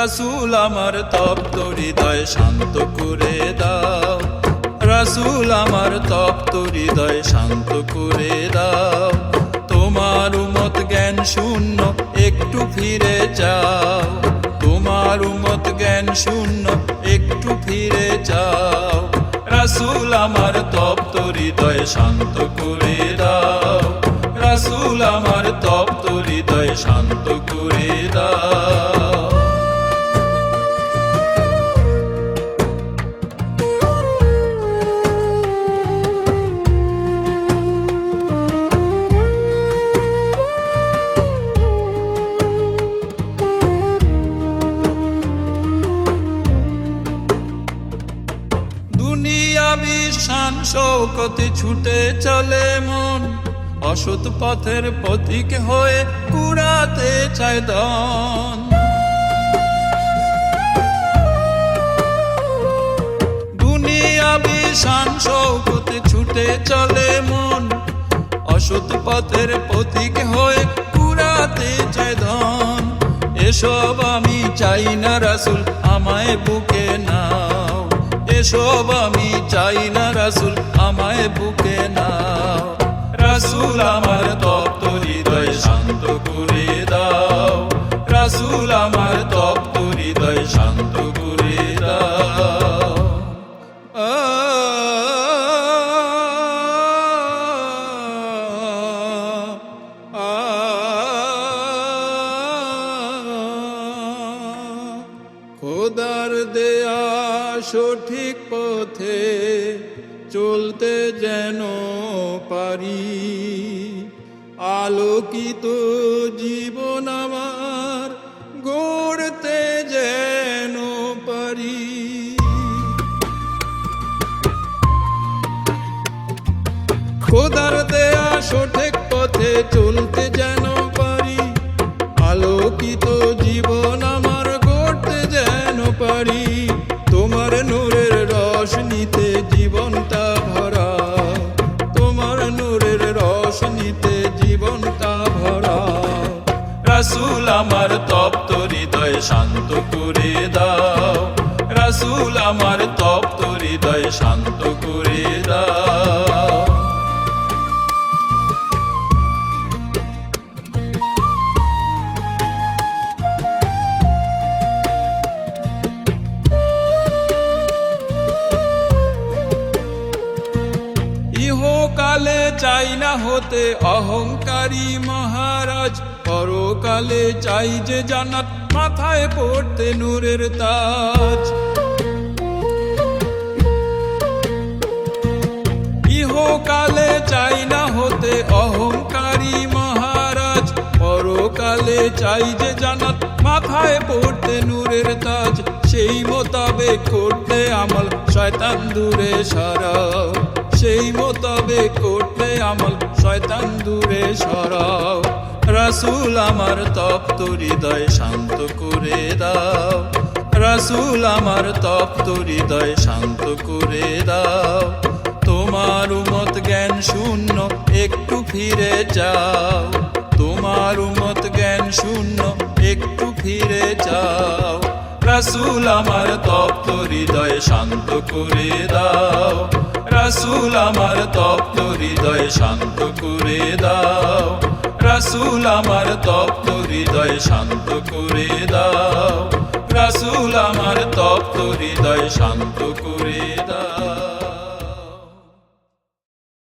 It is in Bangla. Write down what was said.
রাসূল আমার তপ্ত হৃদয় শান্ত করে দাও, রাসূল আমার তপ্ত হৃদয় শান্ত করে দাও। তোমার উম্মত জ্ঞান শূন্য একটু ফিরে যাও, তোমার উম্মত জ্ঞান শূন্য একটু ফিরে যাও। রাসূল আমার তপ্ত হৃদয় শান্ত করে দাও, রাসূল আমার তপ্ত হৃদয় শান্ত করে দাও। দুনিয়াবি শান শৌকতে ছুটে চলে মন, অসৎ পথের পথিক হয়ে কুড়াতে চায় ধন। দুনিয়াবি শান শৌকতে ছুটে চলে মন, অসৎ পথের পথিক হয়ে কুড়াতে চায় ধন। এসব আমি চাই না রাসূল, আমায় বুকে নাও, এসব আমি চাই না রাসূল, আমায় বুকে নাও। রাসূল আমার তপ্ত হৃদয় শান্ত করে দাও, রাসূল আমার তপ্ত হৃদয় শান্ত করে দাও। খোদার দেয়া সঠিক পথে চলতে যেন পারি, আলোকিত জীবন আমার গড়তে যেন পারি। খোদার দেয়া সঠিক পথে চলতে যেন পারি, আলোকিত জীবন আমার গড়তে যেন পারি। তোমার নূরের রোশনীতে জীবনটা ভরা, তোমার নূরের রোশনীতে জীবনটা ভরা। রাসূল আমার তপ্ত হৃদয় শান্ত করে দাও, রাসূল আমার তপ্ত হৃদয় শান্ত করে দাও। ইহকালে চাই না হতে অহংকারী মহারাজ, পরকালে চাই যে জান্নাত, মাথায় পড়তে নূরের তাজ। ইহকালে চাই না হতে অহংকারী মহারাজ, পরকালে চাই যে জান্নাত, মাথায় পড়তে নূরের তাজ। সেই মোতাবেক করতে আমল, শয়তান দূরে সরাও, সেই মোতাবেক করতে আমল, শয়তান দূরে সরাও। রাসূল আমার তপ্ত হৃদয় শান্ত করে দাও, রাসূল আমার তপ্ত হৃদয় শান্ত করে দাও। তোমার উম্মত জ্ঞান শূন্য একটু ফিরে যাও, তোমার উম্মত জ্ঞান শূন্য একটু ফিরে যাও। রাসূল আমার তপ্ত হৃদয় শান্ত করে দাও, রাসূল আমার তপ্ত হৃদয় শান্ত করে দাও, রাসূল আমার তপ্ত হৃদয় শান্ত করে দাও, রাসূল আমার তপ্ত হৃদয় শান্ত করে